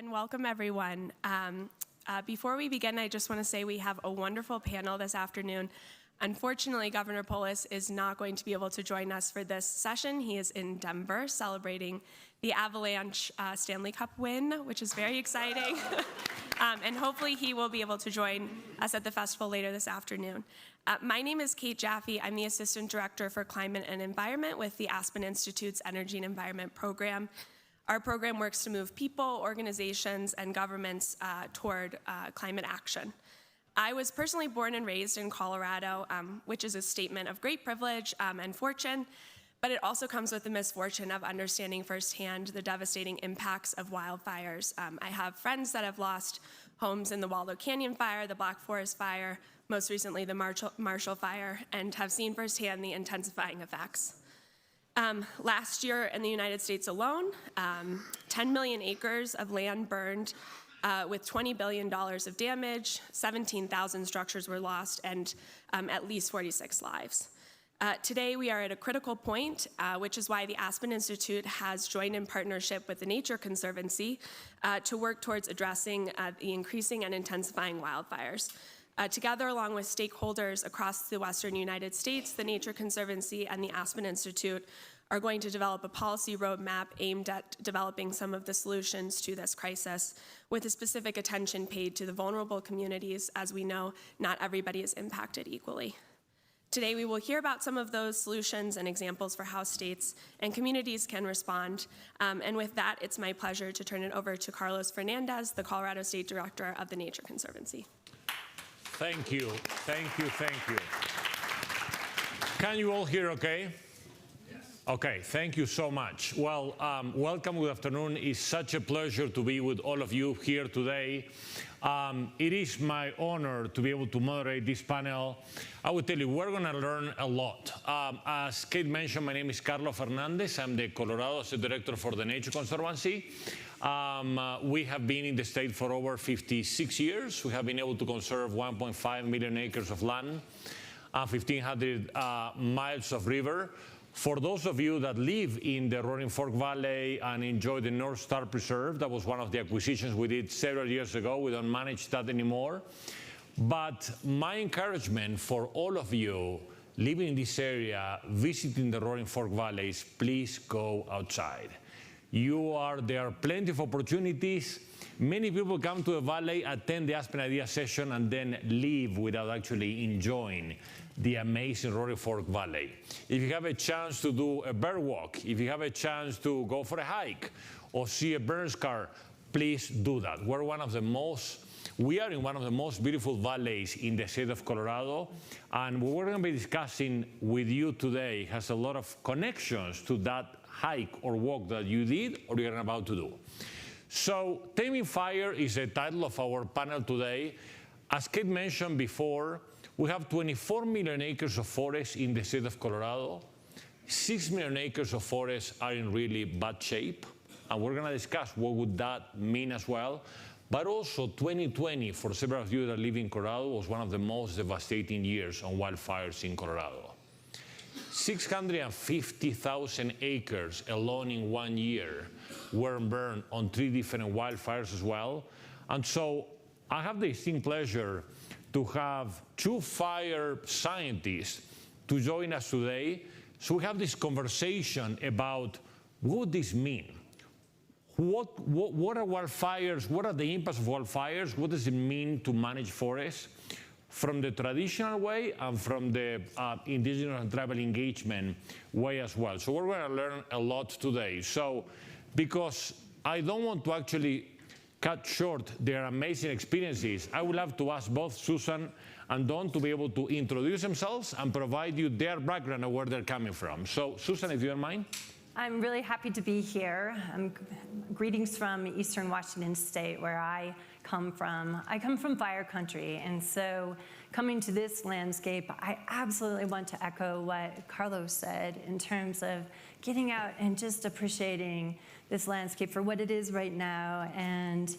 and welcome everyone. Before we begin, I just want to say we have a wonderful panel this afternoon. Unfortunately, Governor Polis is not going to be able to join us for this session. He is in Denver celebrating the Avalanche Stanley Cup win, which is very exciting. And hopefully he will be able to join us at the festival later this afternoon. My name is Kate Jaffe. I'm the Assistant Director for Climate and Environment with the Aspen Institute's Energy and Environment Program. Our program works to move people, organizations, and governments toward climate action. I was personally born and raised in Colorado, which is a statement of great privilege and fortune, but it also comes with the misfortune of understanding firsthand the devastating impacts of wildfires. I have friends that have lost homes in the Waldo Canyon fire, the Black Forest fire, most recently the Marshall fire, and have seen firsthand the intensifying effects. Last year in the United States alone, 10 million acres of land burned with $20 billion of damage, 17,000 structures were lost, and at least 46 lives. Today we are at a critical point, which is why the Aspen Institute has joined in partnership with the Nature Conservancy to work towards addressing the increasing and intensifying wildfires. Together, along with stakeholders across the Western United States, the Nature Conservancy and the Aspen Institute are going to develop a policy roadmap aimed at developing some of the solutions to this crisis, with a specific attention paid to the vulnerable communities. As we know, not everybody is impacted equally. Today, we will hear about some of those solutions and examples for how states and communities can respond. And with that, it's my pleasure to turn it over to Carlos Fernandez, the Colorado State Director of the Nature Conservancy. Thank you, thank you, thank you. Can you all hear okay? Yes. Okay, thank you so much. Well, welcome, good afternoon. It's such a pleasure to be with all of you here today. It is my honor to be able to moderate this panel. I will tell you, we're going to learn a lot. As Kate mentioned, my name is Carlos Fernández. I'm the Colorado State Director for the Nature Conservancy. We have been in the state for over 56 years. We have been able to conserve 1.5 million acres of land, 1,500 miles of river. For those of you that live in the Roaring Fork Valley and enjoy the North Star Preserve, that was one of the acquisitions we did several years ago. We don't manage that anymore. But my encouragement for all of you living in this area, visiting the Roaring Fork Valley, is please go outside. There are plenty of opportunities. Many people come to the valley, attend the Aspen Ideas session, and then leave without actually enjoying the amazing Roaring Fork Valley. If you have a chance to do a bird walk, if you have a chance to go for a hike or see a burn scar, please do that. We are in one of the most beautiful valleys in the state of Colorado, and what we're going to be discussing with you today has a lot of connections to that hike or walk that you did or you're about to do. So, Taming Fire is the title of our panel today. As Kate mentioned before, we have 24 million acres of forest in the state of Colorado. 6 million acres of forest are in really bad shape, and we're going to discuss what would that mean as well. But also 2020, for several of you that live in Colorado, was one of the most devastating years on wildfires in Colorado. 650,000 acres alone in 1 year were burned on 3 different wildfires as well. And so I have the distinct pleasure to have 2 fire scientists to join us today. So we have this conversation about what this means. What are wildfires? What are the impacts of wildfires? What does it mean to manage forests from the traditional way and from the indigenous and tribal engagement way as well? So we're going to learn a lot today. So because I don't want to actually cut short their amazing experiences, I would love to ask both Susan and Don to be able to introduce themselves and provide you their background and where they're coming from. So Susan, if you don't mind. I'm really happy to be here. Greetings from Eastern Washington State, where I come from. I come from fire country, and so coming to this landscape, I absolutely want to echo what Carlos said in terms of getting out and just appreciating this landscape for what it is right now. And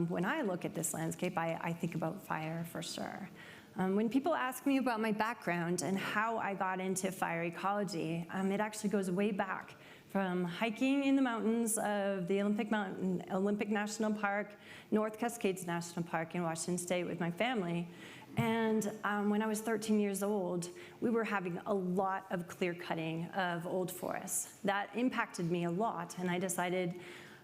when I look at this landscape, I think about fire for sure. When people ask me about my background and how I got into fire ecology, it actually goes way back from hiking in the mountains of the Olympic National Park, North Cascades National Park in Washington State with my family. And when I was 13 years old, we were having a lot of clear cutting of old forests. That impacted me a lot, and I decided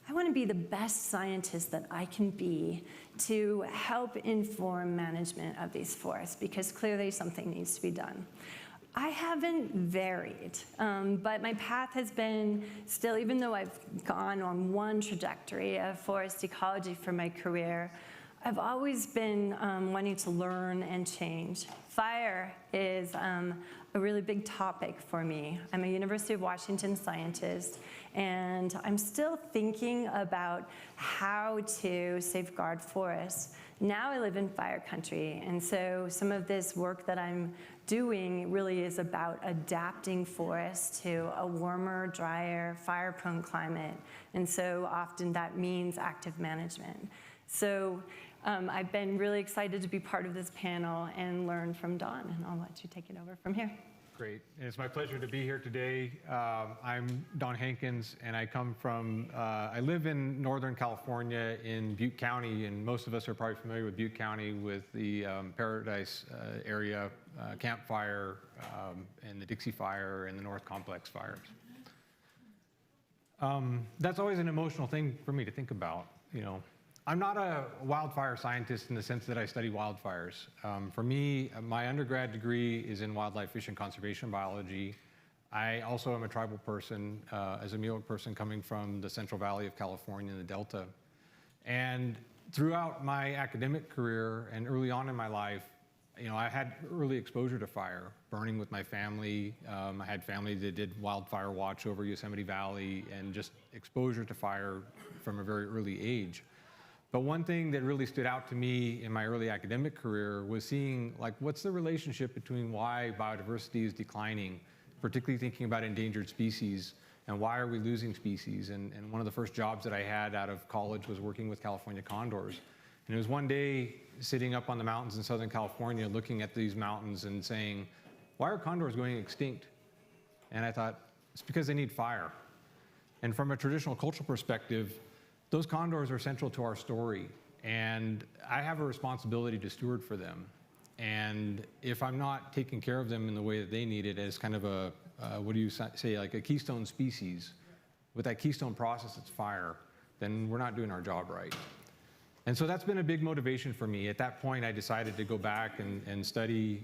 I want to be the best scientist that I can be to help inform management of these forests, because clearly something needs to be done. I haven't varied, but my path has been still, even though I've gone on one trajectory of forest ecology for my career, I've always been wanting to learn and change. Fire is a really big topic for me. I'm a University of Washington scientist, and I'm still thinking about how to safeguard forests. Now I live in fire country, and so some of this work that I'm doing really is about adapting forests to a warmer, drier, fire-prone climate, and so often that means active management. So I've been really excited to be part of this panel and learn from Don, and I'll let you take it over from here. Great, and it's my pleasure to be here today. I'm Don Hankins, and I come from, I live in Northern California in Butte County, and most of us are probably familiar with Butte County with the Paradise area, Camp Fire, and the Dixie Fire, and the North Complex fires. That's always an emotional thing for me to think about, you know. I'm not a wildfire scientist in the sense that I study wildfires. For me, my undergrad degree is in wildlife, fish, and conservation biology. I also am a tribal person, as a Miwok person coming from the Central Valley of California in the Delta. And throughout my academic career and early on in my life, you know, I had early exposure to fire, burning with my family. I had family that did wildfire watch over Yosemite Valley, and just exposure to fire from a very early age. But one thing that really stood out to me in my early academic career was seeing, like, what's the relationship between why biodiversity is declining, particularly thinking about endangered species, and why are we losing species? And one of the first jobs that I had out of college was working with California condors. And it was one day sitting up on the mountains in Southern California looking at these mountains and saying, why are condors going extinct? And I thought, it's because they need fire. And from a traditional cultural perspective, those condors are central to our story, and I have a responsibility to steward for them. And if I'm not taking care of them in the way that they need it, as kind of a, what do you say, like a keystone species, with that keystone process, it's fire, then we're not doing our job right. And so that's been a big motivation for me. At that point, I decided to go back and study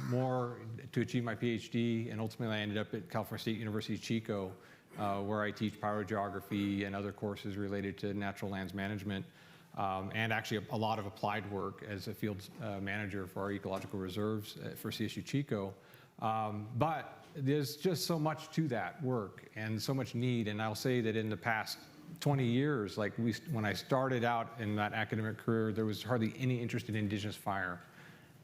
more to achieve my PhD, and ultimately I ended up at California State University, Chico, where I teach pyrogeography and other courses related to natural lands management, and actually a lot of applied work as a field manager for our ecological reserves for CSU Chico. But there's just so much to that work and so much need, and I'll say that in the past 20 years, like when I started out in that academic career, there was hardly any interest in indigenous fire.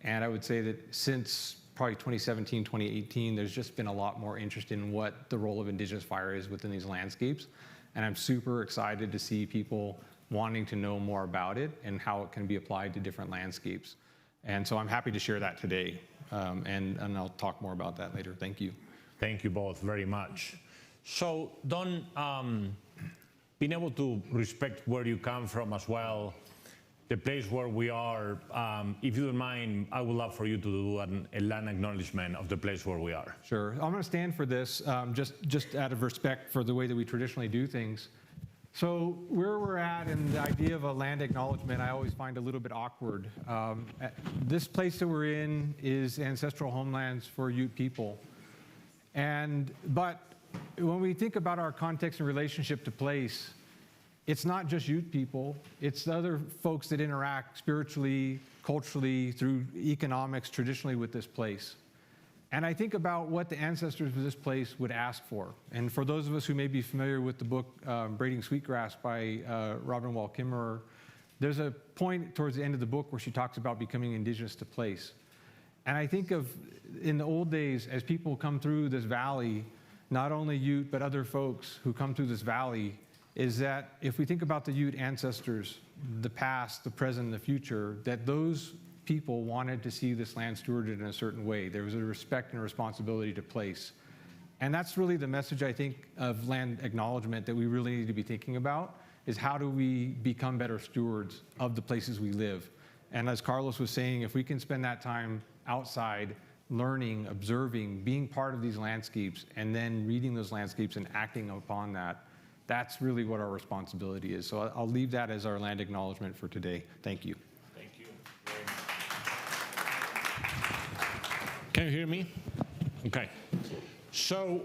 And I would say that since probably 2017, 2018, there's just been a lot more interest in what the role of indigenous fire is within these landscapes. And I'm super excited to see people wanting to know more about it and how it can be applied to different landscapes. And so I'm happy to share that today. And I'll talk more about that later. Thank you. Thank you both very much. So Don, being able to respect where you come from as well, the place where we are, if you don't mind, I would love for you to do a land acknowledgement of the place where we are. Sure. I'm going to stand for this just out of respect for the way that we traditionally do things. So where we're at and the idea of a land acknowledgement, I always find a little bit awkward. This place that we're in is ancestral homelands for Ute people. But when we think about our context and relationship to place, it's not just Ute people, it's the other folks that interact spiritually, culturally, through economics, traditionally with this place. And I think about what the ancestors of this place would ask for. And for those of us who may be familiar with the book Braiding Sweetgrass by Robin Wall Kimmerer, there's a point towards the end of the book where she talks about becoming indigenous to place. And I think of, in the old days, as people come through this valley, not only Ute, but other folks who come through this valley, is that if we think about the Ute ancestors, the past, the present, and the future, that those people wanted to see this land stewarded in a certain way. There was a respect and a responsibility to place. And that's really the message, I think, of land acknowledgement that we really need to be thinking about, is how do we become better stewards of the places we live? And as Carlos was saying, if we can spend that time outside, learning, observing, being part of these landscapes, and then reading those landscapes and acting upon that, that's really what our responsibility is. So I'll leave that as our land acknowledgement for today. Thank you. Thank you very much. Can you hear me? Okay. So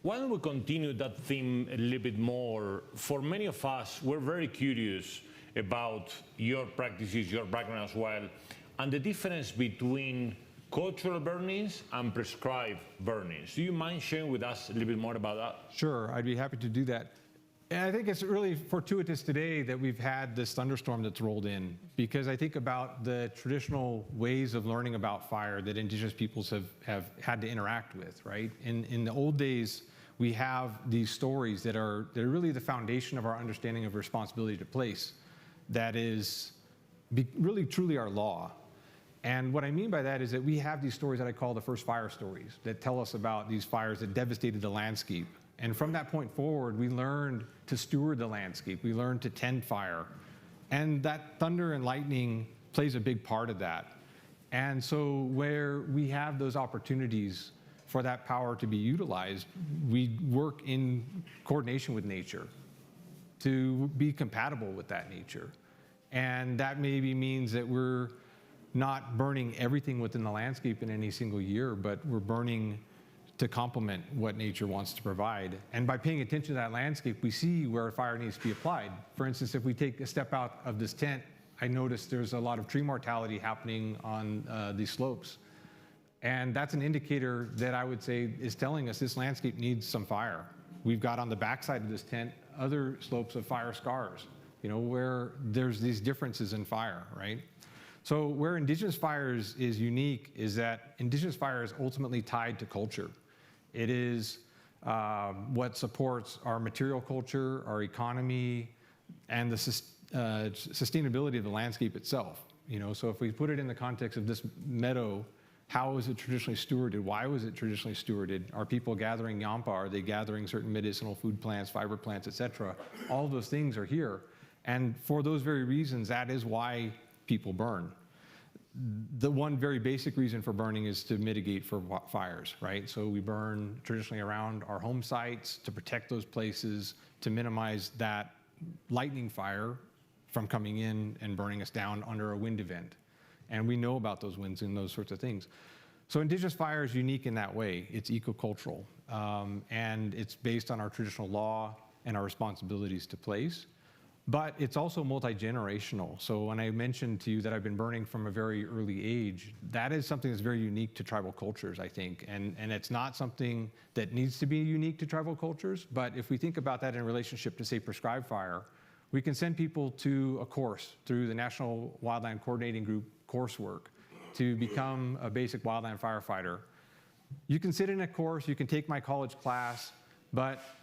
why don't we continue that theme a little bit more? For many of us, we're very curious about your practices, your background as well, and the difference between cultural burnings and prescribed burnings. Do you mind sharing with us a little bit more about that? Sure, I'd be happy to do that. And I think it's really fortuitous today that we've had this thunderstorm that's rolled in, because I think about the traditional ways of learning about fire that indigenous peoples have had to interact with, right? In the old days, we have these stories they're really the foundation of our understanding of responsibility to place. That is really truly our law. And what I mean by that is that we have these stories that I call the first fire stories that tell us about these fires that devastated the landscape. And from that point forward, we learned to steward the landscape. We learned to tend fire. And that thunder and lightning plays a big part of that. And so where we have those opportunities for that power to be utilized, we work in coordination with nature to be compatible with that nature. And that maybe means that we're not burning everything within the landscape in any single year, but we're burning to complement what nature wants to provide. And by paying attention to that landscape, we see where fire needs to be applied. For instance, if we take a step out of this tent, I noticed there's a lot of tree mortality happening on these slopes. And that's an indicator that I would say is telling us this landscape needs some fire. We've got on the backside of this tent other slopes of fire scars, you know, where there's these differences in fire, right? So where indigenous fire is unique is that indigenous fire is ultimately tied to culture. It is what supports our material culture, our economy, and the sustainability of the landscape itself. You know, so if we put it in the context of this meadow, how was it traditionally stewarded? Why was it traditionally stewarded? Are people gathering yampa? Are they gathering certain medicinal food plants, fiber plants, et cetera? All of those things are here. And for those very reasons, that is why people burn. The one very basic reason for burning is to mitigate for fires, right? So we burn traditionally around our home sites to protect those places, to minimize that lightning fire from coming in and burning us down under a wind event. And we know about those winds and those sorts of things. So indigenous fire is unique in that way. It's ecocultural, and it's based on our traditional law and our responsibilities to place. But it's also multi-generational. So when I mentioned to you that I've been burning from a very early age, that is something that's very unique to tribal cultures, I think. And it's not something that needs to be unique to tribal cultures, but if we think about that in relationship to, say, prescribed fire, we can send people to a course through the National Wildland Coordinating Group coursework to become a basic wildland firefighter. You can sit in a course, you can take my college class,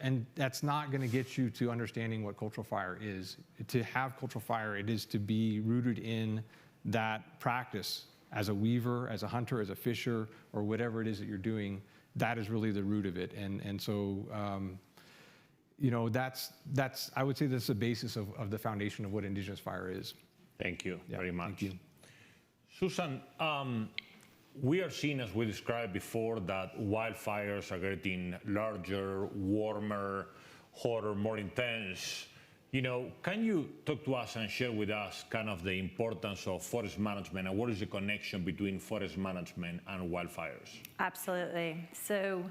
and that's not going to get you to understanding what cultural fire is. To have cultural fire, it is to be rooted in that practice as a weaver, as a hunter, as a fisher, or whatever it is that you're doing. That is really the root of it. And so, you know, that's I would say that's the basis of the foundation of what indigenous fire is. Thank you very much. Thank you. Susan, we are seeing, as we described before, that wildfires are getting larger, warmer, hotter, more intense. You know, can you talk to us and share with us kind of the importance of forest management and what is the connection between forest management and wildfires? Absolutely. So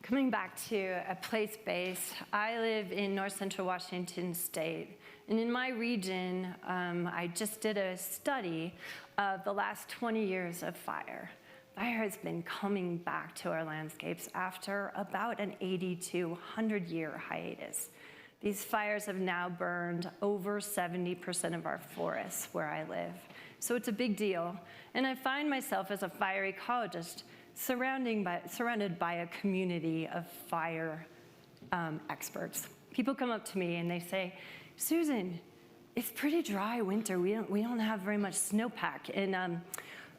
coming back to a place-based, I live in north central Washington state. And in my region, I just did a study of the last 20 years of fire. Fire has been coming back to our landscapes after about an 80 to 100-year hiatus. These fires have now burned over 70% of our forests where I live. So it's a big deal. And I find myself as a fire ecologist surrounded by a community of fire experts. People come up to me and they say, Susan, it's pretty dry winter. We don't have very much snowpack. And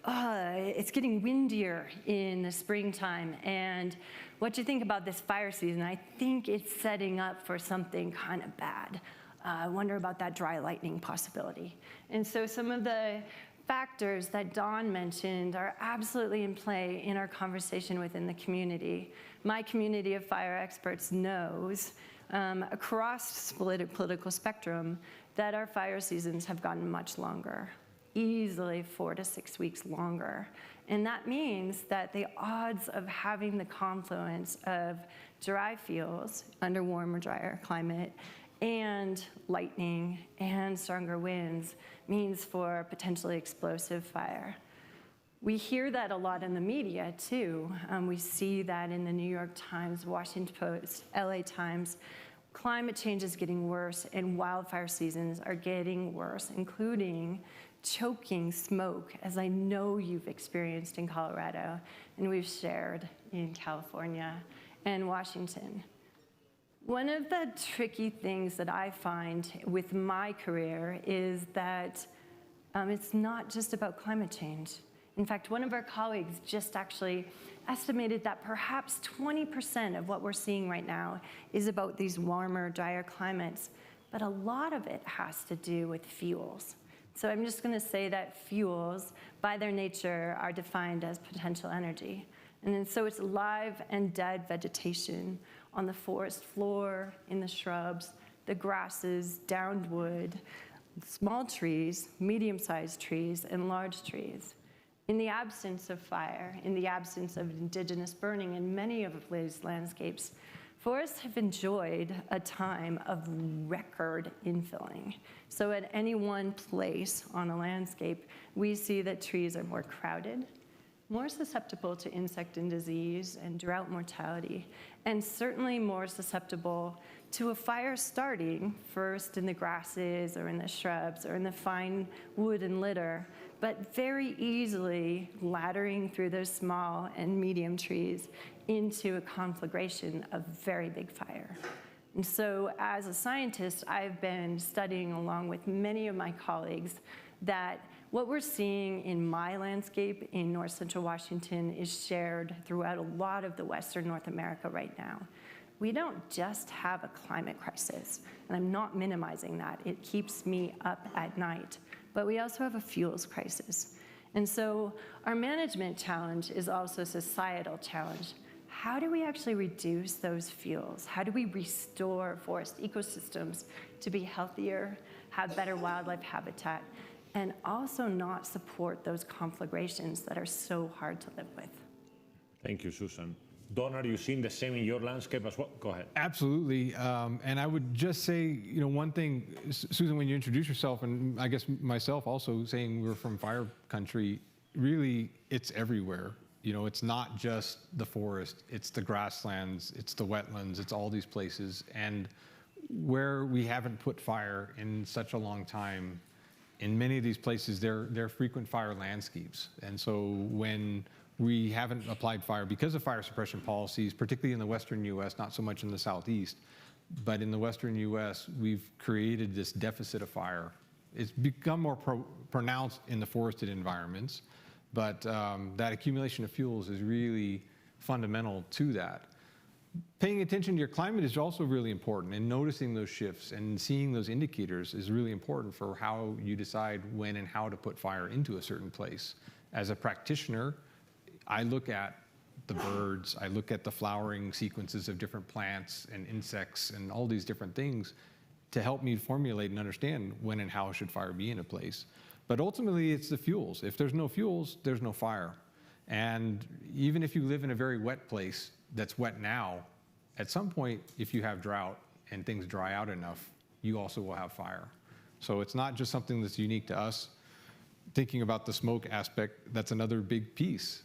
it's getting windier in the springtime. And what you think about this fire season, I think it's setting up for something kind of bad. I wonder about that dry lightning possibility. And so some of the factors that Dawn mentioned are absolutely in play in our conversation within the community. My community of fire experts knows across the political spectrum that our fire seasons have gotten much longer, easily 4 to 6 weeks longer. And that means that the odds of having the confluence of dry fuels under warmer, drier climate and lightning and stronger winds means for potentially explosive fire. We hear that a lot in the media too. We see that in the New York Times, Washington Post, LA Times. Climate change is getting worse and wildfire seasons are getting worse, including choking smoke, as I know you've experienced in Colorado and we've shared in California and Washington. One of the tricky things that I find with my career is that it's not just about climate change. In fact, one of our colleagues just actually estimated that perhaps 20% of what we're seeing right now is about these warmer, drier climates, but a lot of it has to do with fuels. So I'm just going to say that fuels, by their nature, are defined as potential energy. And then so it's live and dead vegetation on the forest floor, in the shrubs, the grasses, downed wood, small trees, medium-sized trees, and large trees. In the absence of fire, in the absence of indigenous burning in many of these landscapes, forests have enjoyed a time of record infilling. So at any one place on a landscape, we see that trees are more crowded, more susceptible to insect and disease and drought mortality, and certainly more susceptible to a fire starting first in the grasses or in the shrubs or in the fine wood and litter, but very easily laddering through those small and medium trees into a conflagration of very big fire. And so as a scientist, I've been studying along with many of my colleagues that what we're seeing in my landscape in north central Washington is shared throughout a lot of the Western North America right now. We don't just have a climate crisis, and I'm not minimizing that. It keeps me up at night. But we also have a fuels crisis. And so our management challenge is also a societal challenge. How do we actually reduce those fuels? How do we restore forest ecosystems to be healthier, have better wildlife habitat, and also not support those conflagrations that are so hard to live with? Thank you, Susan. Don, are you seeing the same in your landscape as well? Go ahead. Absolutely, and I would just say, one thing, Susan, when you introduce yourself, and I guess myself also saying we're from fire country, really, it's everywhere. It's not just the forest, it's the grasslands, it's the wetlands, it's all these places. And where we haven't put fire in such a long time, in many of these places, they're frequent fire landscapes. And so when we haven't applied fire because of fire suppression policies, particularly in the Western US, not so much in the Southeast, but in the Western US, we've created this deficit of fire. It's become more pronounced in the forested environments, but that accumulation of fuels is really fundamental to that. Paying attention to your climate is also really important, and noticing those shifts and seeing those indicators is really important for how you decide when and how to put fire into a certain place. As a practitioner, I look at the birds, I look at the flowering sequences of different plants and insects and all these different things to help me formulate and understand when and how should fire be in a place. But ultimately, it's the fuels. If there's no fuels, there's no fire. And even if you live in a very wet place that's wet now, at some point, if you have drought and things dry out enough, you also will have fire. So it's not just something that's unique to us. Thinking about the smoke aspect, that's another big piece.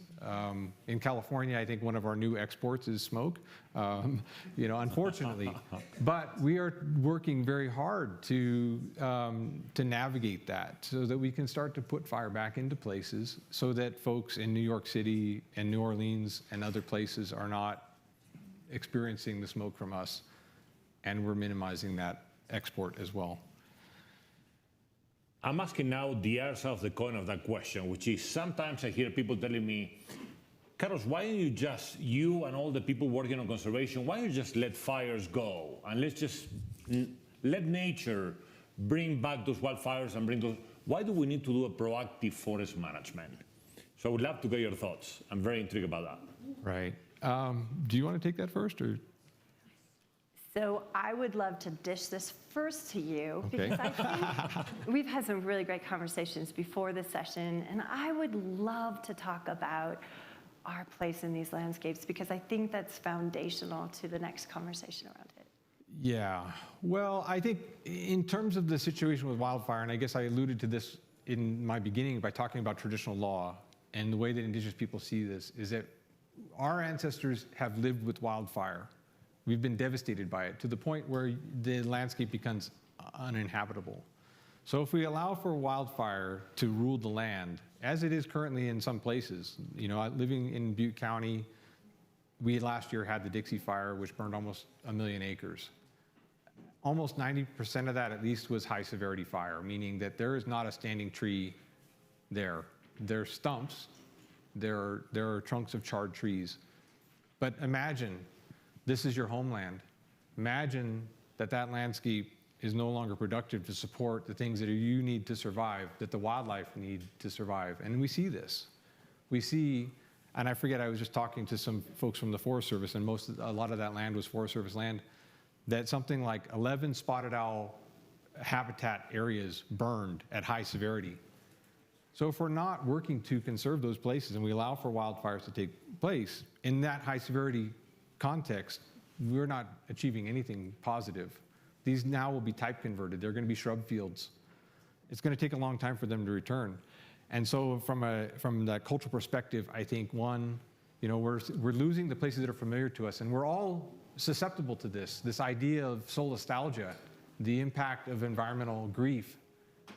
In California, I think one of our new exports is smoke, unfortunately. But we are working very hard to navigate that so that we can start to put fire back into places so that folks in New York City and New Orleans and other places are not experiencing the smoke from us, and we're minimizing that export as well. I'm asking now the other side of the coin of that question, which is sometimes I hear people telling me, Carlos, why don't you just, you and all the people working on conservation, why don't you just let fires go and let's just let nature bring back those wildfires and bring those, why do we need to do a proactive forest management? So I would love to get your thoughts. I'm very intrigued about that. Right. Do you want to take that first, or? So I would love to dish this first to you, Okay. because I think we've had some really great conversations before this session, and I would love to talk about our place in these landscapes, because I think that's foundational to the next conversation around it. Yeah, well, I think in terms of the situation with wildfire, and I guess I alluded to this in my beginning by talking about traditional law and the way that Indigenous people see this, is that our ancestors have lived with wildfire. We've been devastated by it to the point where the landscape becomes uninhabitable. So if we allow for wildfire to rule the land, as it is currently in some places, you know, living in Butte County, we last year had the Dixie Fire, which burned almost 1 million acres. Almost 90% of that at least was high severity fire, meaning that there is not a standing tree there. There are stumps, there are trunks of charred trees. But imagine this is your homeland. Imagine that that landscape is no longer productive to support the things that you need to survive, that the wildlife need to survive. And we see this. We see, and I forget, I was just talking to some folks from the Forest Service, and a lot of that land was Forest Service land, that something like 11 spotted owl habitat areas burned at high severity. So if we're not working to conserve those places and we allow for wildfires to take place in that high severity context, we're not achieving anything positive. These now will be type converted. They're going to be shrub fields. It's going to take a long time for them to return. And so from that cultural perspective, I think one, you know, we're losing the places that are familiar to us, and we're all susceptible to this idea of solastalgia, the impact of environmental grief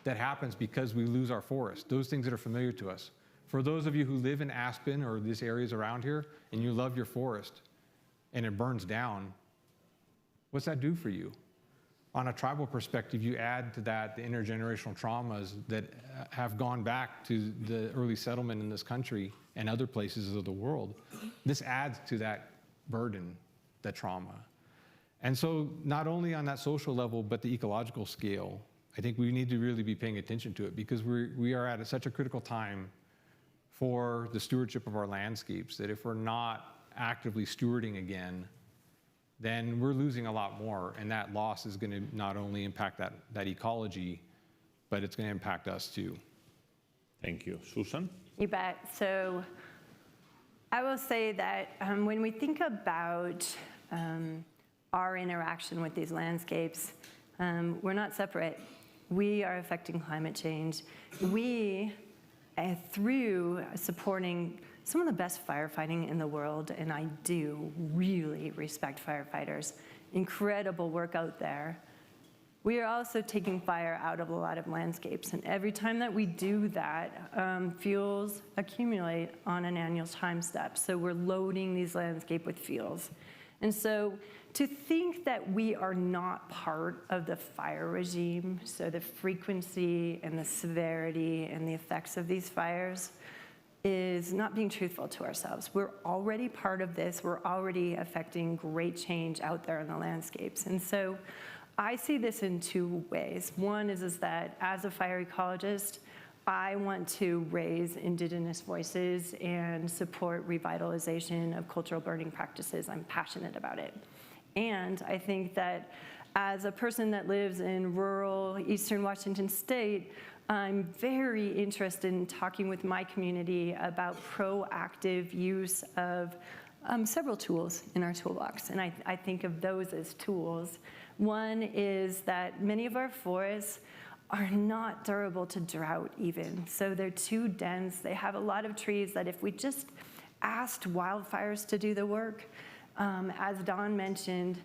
that happens because we lose our forest, those things that are familiar to us. For those of you who live in Aspen or these areas around here, and you love your forest, and it burns down, what's that do for you? On a tribal perspective, you add to that the intergenerational traumas that have gone back to the early settlement in this country and other places of the world. This adds to that burden, that trauma. And so not only on that social level, but the ecological scale, I think we need to really be paying attention to it, because we are at such a critical time for the stewardship of our landscapes that if we're not actively stewarding again, then we're losing a lot more, and that loss is going to not only impact that ecology, but it's going to impact us too. Thank you. Susan? You bet. So I will say that when we think about our interaction with these landscapes, we're not separate. We are affecting climate change. We, through supporting some of the best firefighting in the world, and I do really respect firefighters, incredible work out there. We are also taking fire out of a lot of landscapes, and every time that we do that, fuels accumulate on an annual time step. So we're loading these landscapes with fuels. And so to think that we are not part of the fire regime, so the frequency and the severity and the effects of these fires, is not being truthful to ourselves. We're already part of this. We're already affecting great change out there in the landscapes. And so I see this in two ways. One is that as a fire ecologist, I want to raise Indigenous voices and support revitalization of cultural burning practices. I'm passionate about it. And I think that as a person that lives in rural Eastern Washington State, I'm very interested in talking with my community about proactive use of several tools in our toolbox, and I think of those as tools. One is that many of our forests are not durable to drought even, so they're too dense. They have a lot of trees that if we just asked wildfires to do the work, as Dawn mentioned,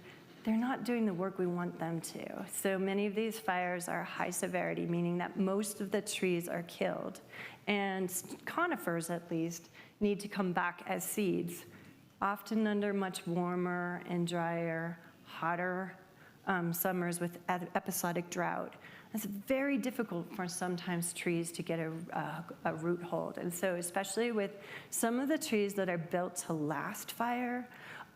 they're not doing the work we want them to. So many of these fires are high severity, meaning that most of the trees are killed. And conifers, at least, need to come back as seeds, often under much warmer and drier, hotter summers with episodic drought. it's very difficult for sometimes trees to get a root hold. And so especially with some of the trees that are built to last fire,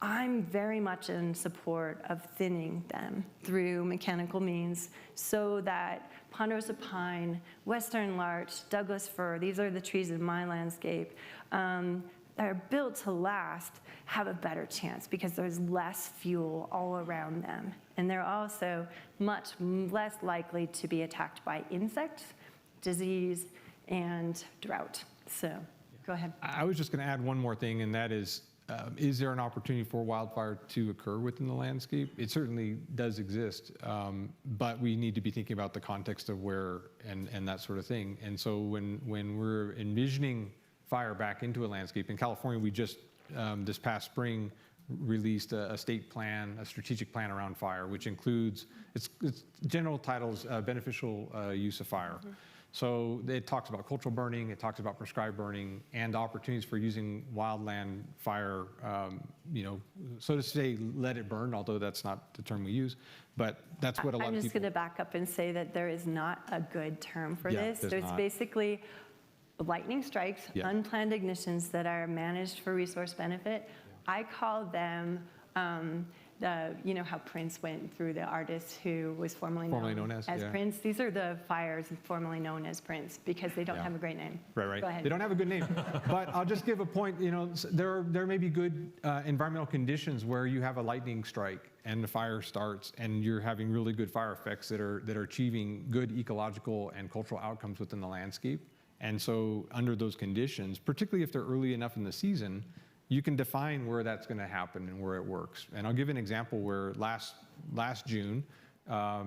I'm very much in support of thinning them through mechanical means so that ponderosa pine, western larch, Douglas fir, these are the trees in my landscape, that are built to last have a better chance because there's less fuel all around them. And they're also much less likely to be attacked by insects, disease, and drought. So go ahead. I was just going to add one more thing, and that is there an opportunity for wildfire to occur within the landscape? It certainly does exist, but we need to be thinking about the context of where and that sort of thing. And so when we're envisioning fire back into a landscape, in California, we just, this past spring, released a state plan, a strategic plan around fire, which includes, its general titles, beneficial use of fire. Mm-hmm. So it talks about cultural burning, it talks about prescribed burning, and opportunities for using wildland fire, so to say, let it burn, although that's not the term we use, but that's what a lot of people... I'm just going to back up and say that there is not a good term for this. There's not. Basically lightning strikes, unplanned ignitions that are managed for resource benefit. I call them... you know how Prince went through the artist who was formerly known as Prince? These are the fires formerly known as Prince because they don't have a great name. Right. Go ahead. They don't have a good name. But I'll just give a point. There may be good environmental conditions where you have a lightning strike and the fire starts and you're having really good fire effects that are achieving good ecological and cultural outcomes within the landscape. And so under those conditions, particularly if they're early enough in the season, you can define where that's going to happen and where it works. And I'll give an example where last June,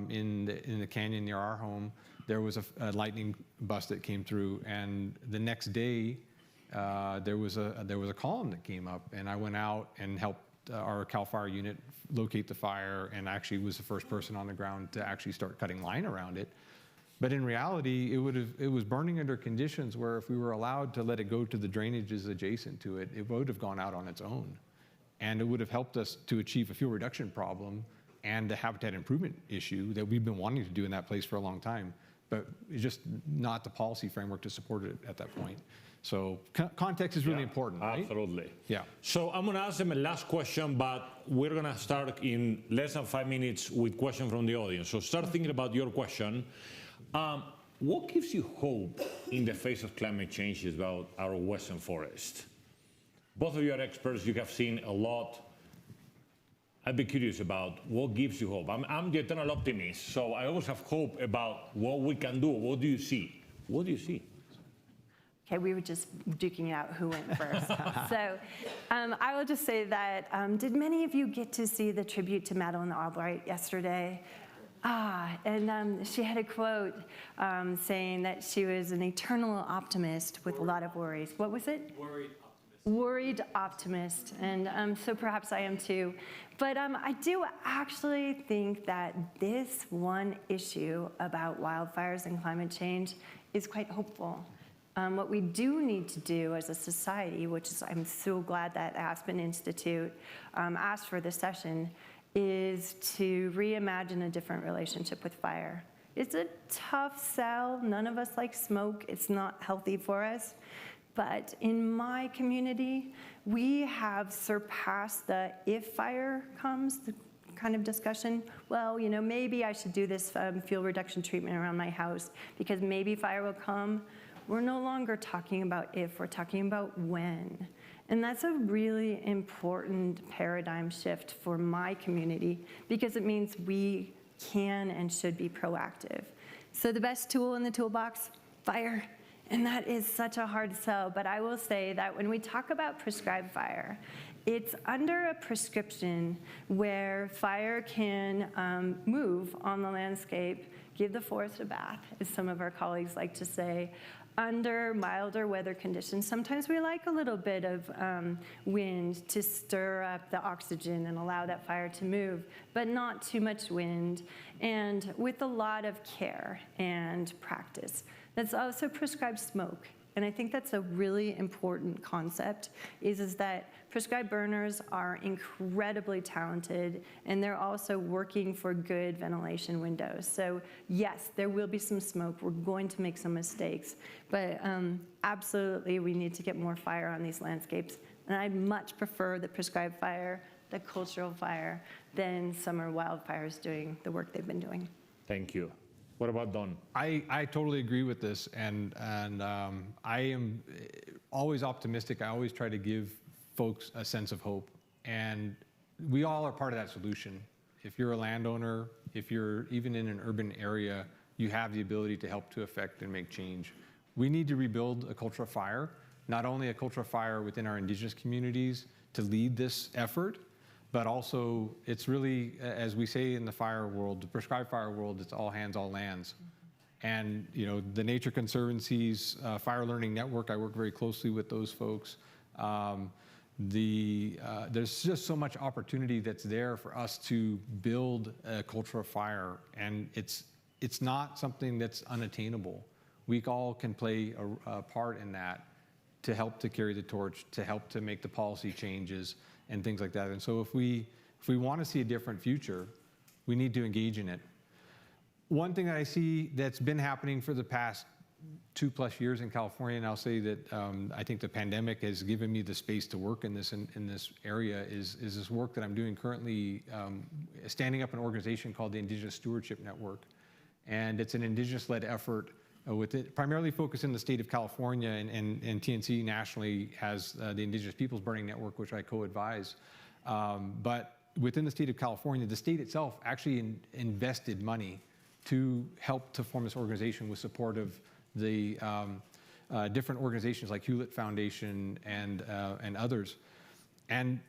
in the canyon near our home, there was a lightning bust that came through, and the next day there was a column that came up, and I went out and helped our CAL FIRE unit locate the fire, and actually was the first person on the ground to actually start cutting line around it. But in reality, it was burning under conditions where if we were allowed to let it go to the drainages adjacent to it, it would have gone out on its own. And it would have helped us to achieve a fuel reduction problem and the habitat improvement issue that we've been wanting to do in that place for a long time, but it's just not the policy framework to support it at that point. So context is really important, right? Absolutely. Yeah. So I'm going to ask them a last question, but we're going to start in less than 5 minutes with questions from the audience. So start thinking about your question. What gives you hope in the face of climate change about our western forest? Both of you are experts, you have seen a lot. I'd be curious about what gives you hope. I'm the eternal optimist, so I always have hope about what we can do. What do you see? What do you see? Okay, we were just duking out who went first. So I will just say that, did many of you get to see the tribute to Madeleine Albright yesterday? And she had a quote saying that she was an eternal optimist with a lot of worries. What was it? Worried optimist. And so perhaps I am too. But I do actually think that this one issue about wildfires and climate change is quite hopeful. What we do need to do as a society, which is I'm so glad that Aspen Institute asked for this session, is to reimagine a different relationship with fire. It's a tough sell. None of us like smoke. It's not healthy for us. But in my community, we have surpassed the if fire comes, the kind of discussion. Well, maybe I should do this fuel reduction treatment around my house because maybe fire will come. We're no longer talking about if, we're talking about when. And that's a really important paradigm shift for my community because it means we can and should be proactive. So the best tool in the toolbox, fire. And that is such a hard sell, but I will say that when we talk about prescribed fire, it's under a prescription where fire can move on the landscape, give the forest a bath, as some of our colleagues like to say, under milder weather conditions. Sometimes we like a little bit of wind to stir up the oxygen and allow that fire to move, but not too much wind, and with a lot of care and practice. That's also prescribed smoke. And I think that's a really important concept, is that prescribed burners are incredibly talented, and they're also working for good ventilation windows. So yes, there will be some smoke. We're going to make some mistakes, but absolutely we need to get more fire on these landscapes. And I much prefer the prescribed fire, the cultural fire, than summer wildfires doing the work they've been doing. Thank you. What about Don? I totally agree with this, and I am always optimistic. I always try to give folks a sense of hope, and we all are part of that solution. If you're a landowner, if you're even in an urban area, you have the ability to help to affect and make change. We need to rebuild a culture of fire, not only a culture of fire within our Indigenous communities to lead this effort, but also it's really, as we say in the fire world, the prescribed fire world, it's all hands, all lands. And the Nature Conservancy's Fire Learning Network, I work very closely with those folks. There's just so much opportunity that's there for us to build a culture of fire, and it's not something that's unattainable. We all can play a part in that to help to carry the torch, to help to make the policy changes and things like that. And so if we want to see a different future, we need to engage in it. One thing that I see that's been happening for the past 2+ years in California, and I'll say that I think the pandemic has given me the space to work in this area, is this work that I'm doing currently, standing up an organization called the Indigenous Stewardship Network. And it's an Indigenous-led effort with it primarily focused in the state of California, and TNC nationally has the Indigenous Peoples Burning Network, which I co-advise. But within the state of California, the state itself actually invested money to help to form this organization with support of the different organizations like Hewlett Foundation and others. And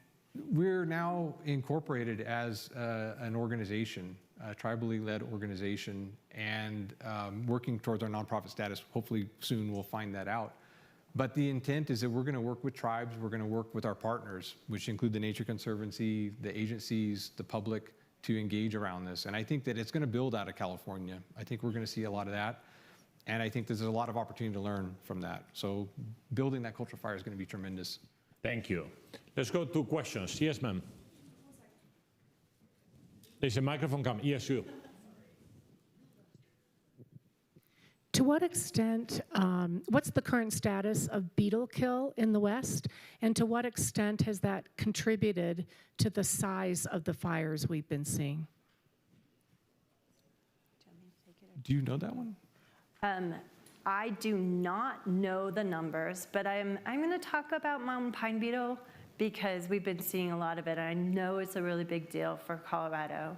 we're now incorporated as an organization, a tribally led organization, and working towards our nonprofit status. Hopefully soon we'll find that out. But the intent is that we're going to work with tribes, we're going to work with our partners, which include the Nature Conservancy, the agencies, the public, to engage around this. And I think that it's going to build out of California. I think we're going to see a lot of that. And I think there's a lot of opportunity to learn from that. So building that culture of fire is going to be tremendous. Thank you. Let's go to questions. Yes, ma'am. There's a microphone coming. Yes, you. To what extent, what's the current status of beetle kill in the West? And to what extent has that contributed to the size of the fires we've been seeing? Do you know that one? I do not know the numbers, but I'm going to talk about mountain pine beetle because we've been seeing a lot of it. And I know it's a really big deal for Colorado.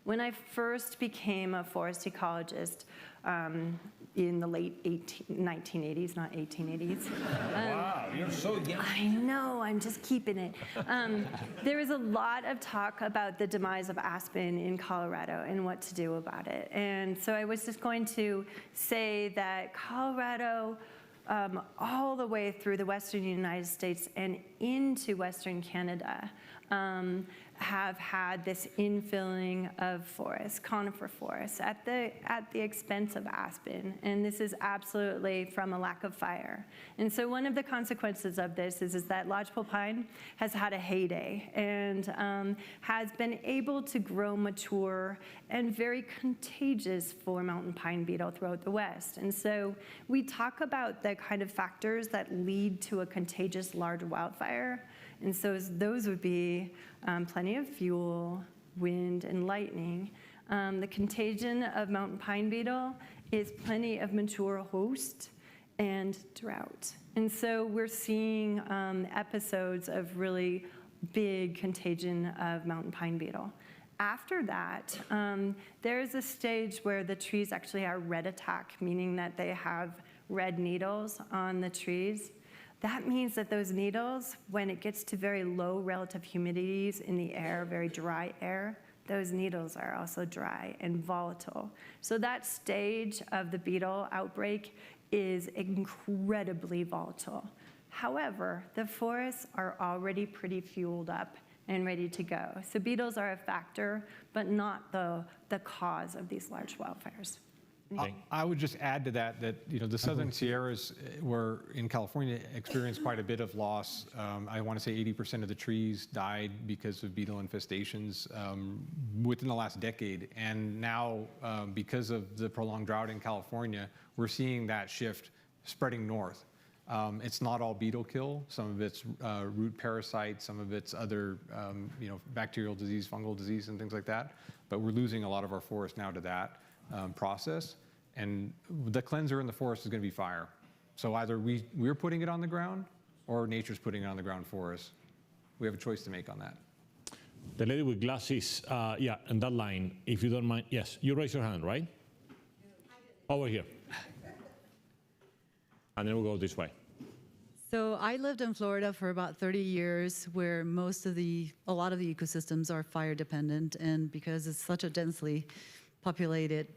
When I first became a forest ecologist in the late 1980s, not 1880s. Wow, you're so young. I know, I'm just keeping it. There was a lot of talk about the demise of aspen in Colorado and what to do about it. And so I was just going to say that Colorado, all the way through the western United States and into western Canada, have had this infilling of forests, conifer forests, at the expense of aspen. And this is absolutely from a lack of fire. And so one of the consequences of this is that lodgepole pine has had a heyday and has been able to grow mature and very contagious for mountain pine beetle throughout the West. And so we talk about the kind of factors that lead to a contagious large wildfire. And so those would be plenty of fuel, wind, and lightning. The contagion of mountain pine beetle is plenty of mature host and drought. And so we're seeing episodes of really big contagion of mountain pine beetle. After that, there is a stage where the trees actually are red attack, meaning that they have red needles on the trees. That means that those needles, when it gets to very low relative humidities in the air, very dry air, those needles are also dry and volatile. So that stage of the beetle outbreak is incredibly volatile. However, the forests are already pretty fueled up and ready to go. So beetles are a factor, but not the cause of these large wildfires. I would just add to that the Southern Sierras were in California experienced quite a bit of loss. I want to say 80% of the trees died because of beetle infestations within the last decade. And now, because of the prolonged drought in California, we're seeing that shift spreading north. It's not all beetle kill. Some of it's root parasites, some of it's other bacterial disease, fungal disease, and things like that. But we're losing a lot of our forest now to that process. And the cleanser in the forest is going to be fire. So either we're putting it on the ground or nature's putting it on the ground for us. We have a choice to make on that. The lady with glasses, yeah, and that line, if you don't mind. Yes, you raise your hand, right? Over here. And then we'll go this way. So I lived in Florida for about 30 years, where a lot of the ecosystems are fire dependent, and because it's such a densely populated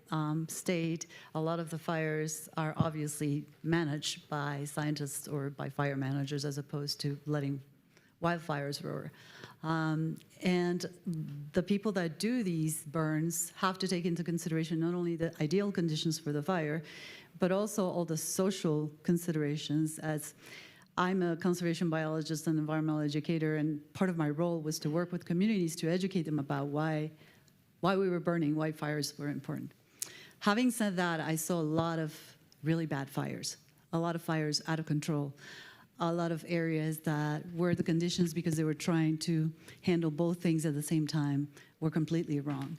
state, a lot of the fires are obviously managed by scientists or by fire managers as opposed to letting wildfires roar. And the people that do these burns have to take into consideration not only the ideal conditions for the fire, but also all the social considerations. As I'm a conservation biologist and environmental educator, and part of my role was to work with communities to educate them about why we were burning, why fires were important. Having said that, I saw a lot of really bad fires, a lot of fires out of control, a lot of areas that were the conditions, because they were trying to handle both things at the same time, were completely wrong.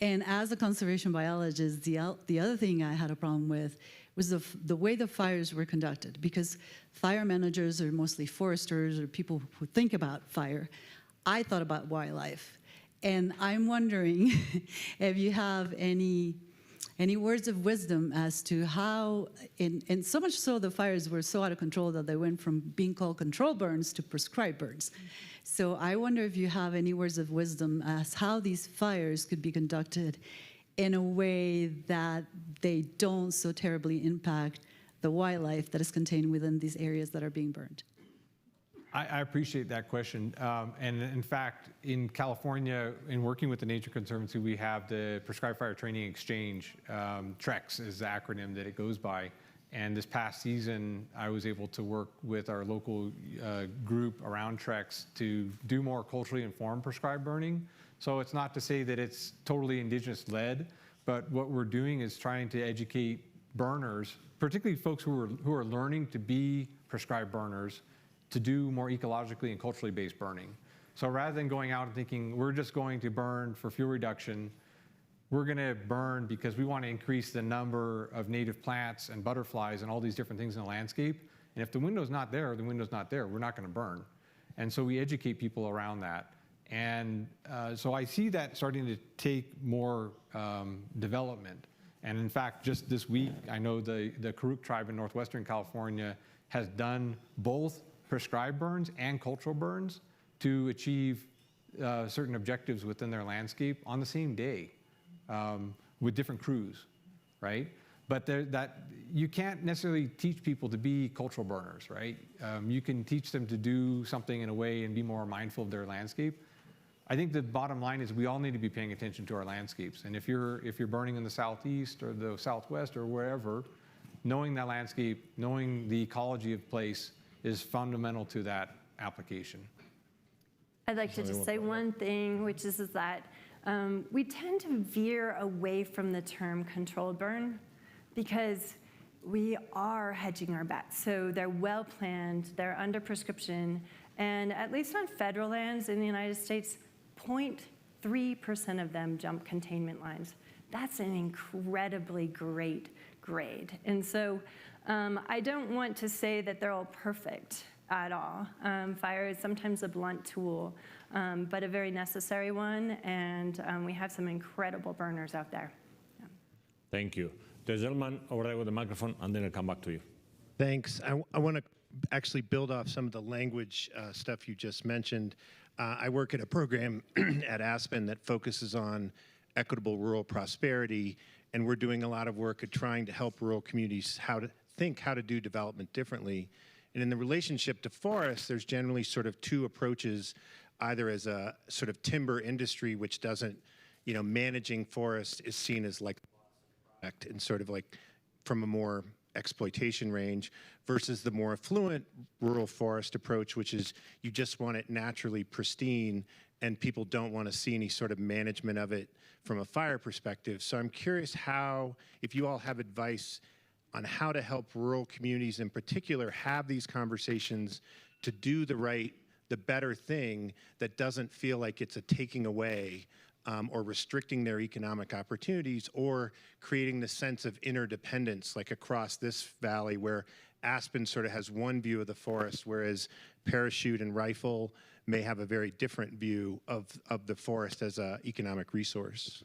And as a conservation biologist, the other thing I had a problem with was the way the fires were conducted, because fire managers are mostly foresters or people who think about fire. I thought about wildlife. And I'm wondering if you have any words of wisdom as to how, and so much so the fires were so out of control that they went from being called control burns to prescribed burns. So I wonder if you have any words of wisdom as how these fires could be conducted in a way that they don't so terribly impact the wildlife that is contained within these areas that are being burned. I appreciate that question. And in fact, in California, in working with the Nature Conservancy, we have the Prescribed Fire Training Exchange. TREX is the acronym that it goes by. And this past season, I was able to work with our local group around TREX to do more culturally informed prescribed burning. So it's not to say that it's totally indigenous-led, but what we're doing is trying to educate burners, particularly folks who are learning to be prescribed burners, to do more ecologically and culturally based burning. So rather than going out and thinking, we're just going to burn for fuel reduction, we're gonna burn because we want to increase the number of native plants and butterflies and all these different things in the landscape. And if the window's not there, the window's not there, we're not gonna burn. And so we educate people around that. And so I see that starting to take more development. And in fact, just this week, I know the Karuk tribe in Northwestern California has done both prescribed burns and cultural burns to achieve certain objectives within their landscape on the same day with different crews, right? But you can't necessarily teach people to be cultural burners, right? You can teach them to do something in a way and be more mindful of their landscape. I think the bottom line is we all need to be paying attention to our landscapes. And if you're burning in the southeast or the southwest or wherever, knowing that landscape, knowing the ecology of place is fundamental to that application. I'd like to just say one thing, which is that we tend to veer away from the term controlled burn because we are hedging our bets. So they're well planned, they're under prescription, and at least on federal lands in the United States, 0.3% of them jump containment lines. That's an incredibly great grade. And so I don't want to say that they're all perfect at all. Fire is sometimes a blunt tool, but a very necessary one, and we have some incredible burners out there. Yeah. Thank you. The gentleman over there with the microphone, and then I'll come back to you. Thanks. I want to actually build off some of the language stuff you just mentioned. I work at a program at Aspen that focuses on equitable rural prosperity, and we're doing a lot of work at trying to help rural communities how to do development differently. And in the relationship to forests, there's generally sort of two approaches, either as a sort of timber industry, which doesn't, managing forests is seen as like and sort of like from a more exploitation range versus the more affluent rural forest approach, which is you just want it naturally pristine and people don't want to see any sort of management of it from a fire perspective. So I'm curious how, if you all have advice on how to help rural communities in particular have these conversations to do the better thing that doesn't feel like it's a taking away or restricting their economic opportunities or creating the sense of interdependence like across this valley where Aspen sort of has one view of the forest, whereas Parachute and Rifle may have a very different view of the forest as an economic resource.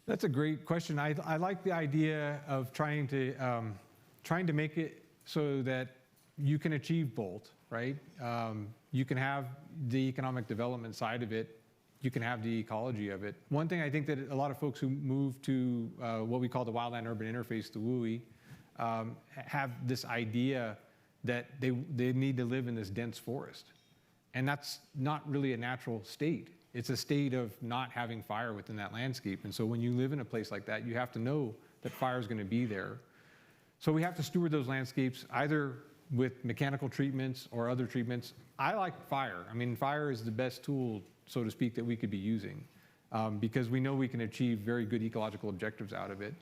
That's a great question. I like the idea of trying to make it so that you can achieve both, right? You can have the economic development side of it. You can have the ecology of it. One thing I think that a lot of folks who move to what we call the wildland-urban interface, the WUI, have this idea that they need to live in this dense forest. And that's not really a natural state. It's a state of not having fire within that landscape. And so when you live in a place like that, you have to know that fire is going to be there. So we have to steward those landscapes either with mechanical treatments or other treatments. I like fire. I mean, fire is the best tool, so to speak, that we could be using because we know we can achieve very good ecological objectives out of it.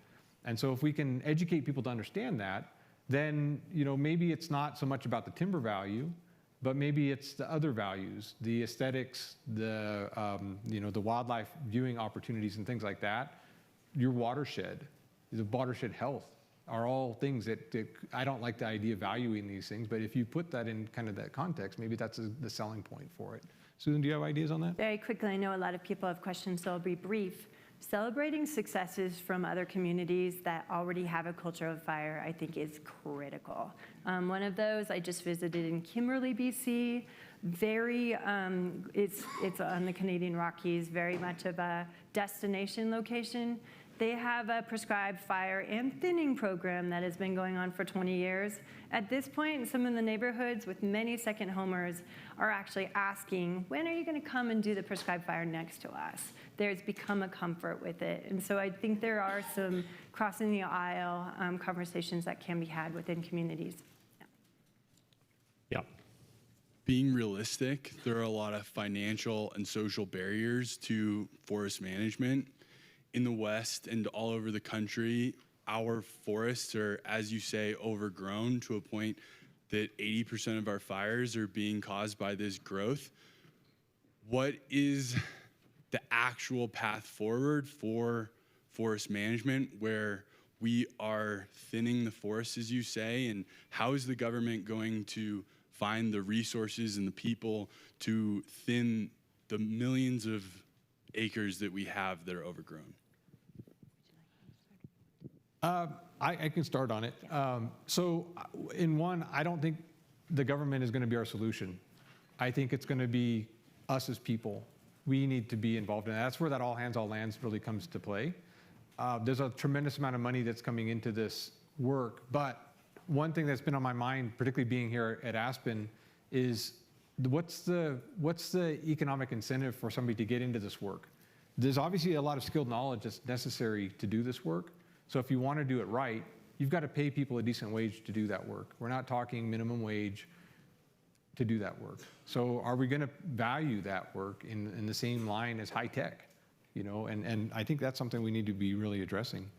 And so if we can educate people to understand that, then maybe it's not so much about the timber value, but maybe it's the other values, the aesthetics, the the wildlife viewing opportunities and things like that. Your watershed, the watershed health are all things that I don't like the idea of valuing these things, but if you put that in kind of that context, maybe that's the selling point for it. Susan, do you have ideas on that? Very quickly, I know a lot of people have questions, so I'll be brief. Celebrating successes from other communities that already have a culture of fire, I think, is critical. One of those I just visited in Kimberley, BC. It's on the Canadian Rockies, very much of a destination location. They have a prescribed fire and thinning program that has been going on for 20 years. At this point, some of the neighborhoods with many second homers are actually asking, when are you going to come and do the prescribed fire next to us? There's become a comfort with it. And so I think there are some crossing the aisle conversations that can be had within communities. Yeah. Being realistic, there are a lot of financial and social barriers to forest management. In the West and all over the country, our forests are, as you say, overgrown to a point that 80% of our fires are being caused by this growth. What is the actual path forward for forest management where we are thinning the forests, as you say, and how is the government going to find the resources and the people to thin the millions of acres that we have that are overgrown? I can start on it. So in one, I don't think the government is going to be our solution. I think it's going to be us as people. We need to be involved in that. That's where that all hands, all lands really comes to play. There's a tremendous amount of money that's coming into this work, but one thing that's been on my mind, particularly being here at Aspen, is what's the economic incentive for somebody to get into this work? There's obviously a lot of skilled knowledge that's necessary to do this work. So if you want to do it right, you've got to pay people a decent wage to do that work. We're not talking minimum wage to do that work. So are we going to value that work in the same line as high tech? And I think that's something we need to be really addressing.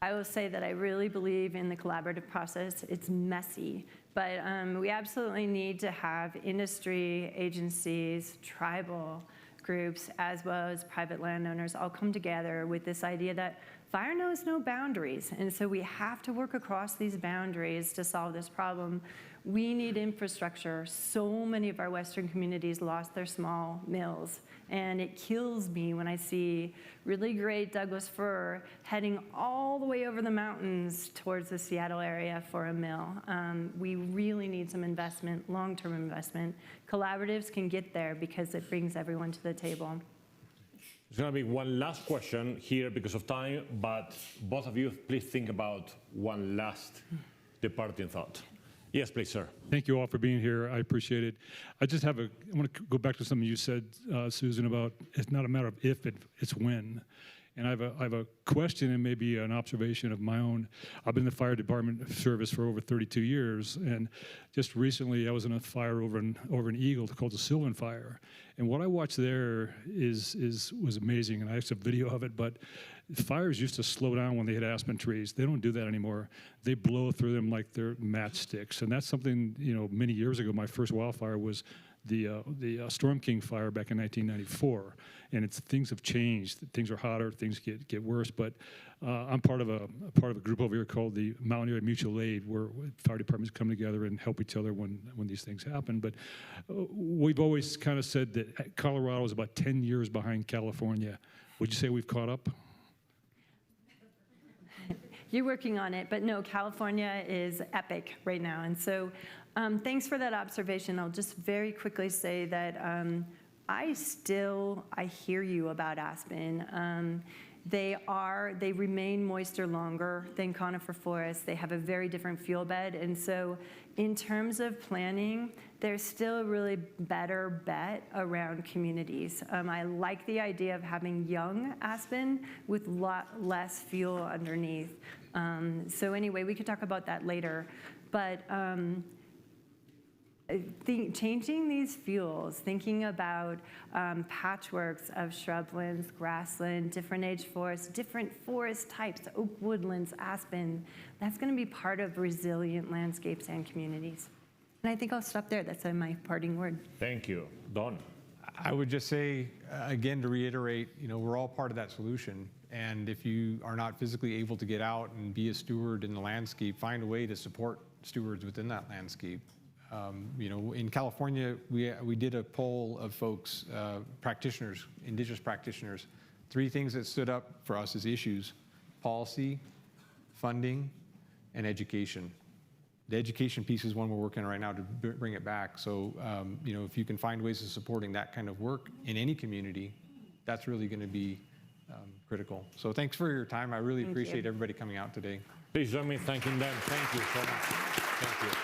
I will say that I really believe in the collaborative process. It's messy, but we absolutely need to have industry, agencies, tribal groups, as well as private landowners all come together with this idea that fire knows no boundaries, and so we have to work across these boundaries to solve this problem. We need infrastructure. So many of our Western communities lost their small mills, and it kills me when I see really great Douglas fir heading all the way over the mountains towards the Seattle area for a mill. We really need some investment, long-term investment. Collaboratives can get there because it brings everyone to the table. There's going to be one last question here because of time, but both of you, please think about one last departing thought. Yes, please, sir. Thank you all for being here. I appreciate it. I want to go back to something you said, Susan, about it's not a matter of if, it's when. And I have a question and maybe an observation of my own. I've been in the fire department service for over 32 years, and just recently I was in a fire over in Eagle called the Sylvan Fire. And what I watched there was amazing, and I have some video of it, but fires used to slow down when they hit aspen trees. They don't do that anymore. They blow through them like they're matchsticks. And that's something, many years ago, my first wildfire was the Storm King fire back in 1994. And things have changed. Things are hotter, things get worse. But I'm part of a group over here called the Mountain Area Mutual Aid, where fire departments come together and help each other when these things happen. But we've always kind of said that Colorado is about 10 years behind California. Would you say we've caught up? You're working on it, but no, California is epic right now. And so thanks for that observation. I'll just very quickly say that I hear you about aspen. They remain moister longer than conifer forests. They have a very different fuel bed. And so in terms of planning, there's still a really better bet around communities. I like the idea of having young aspen with a lot less fuel underneath. So anyway, we could talk about that later. But changing these fuels, thinking about patchworks of shrublands, grassland, different age forests, different forest types, oak woodlands, aspen, that's going to be part of resilient landscapes and communities. And I think I'll stop there. That's my parting word. Thank you. Don? I would just say, again, to reiterate, we're all part of that solution. And if you are not physically able to get out and be a steward in the landscape, find a way to support stewards within that landscape. In California, we did a poll of folks, practitioners, indigenous practitioners. 3 things that stood up for us as issues: policy, funding, and education. The education piece is one we're working on right now to bring it back. So, if you can find ways of supporting that kind of work in any community, that's really going to be critical. So thanks for your time. I really appreciate everybody coming out today. Please join me in thanking them. Thank you so much. Thank you.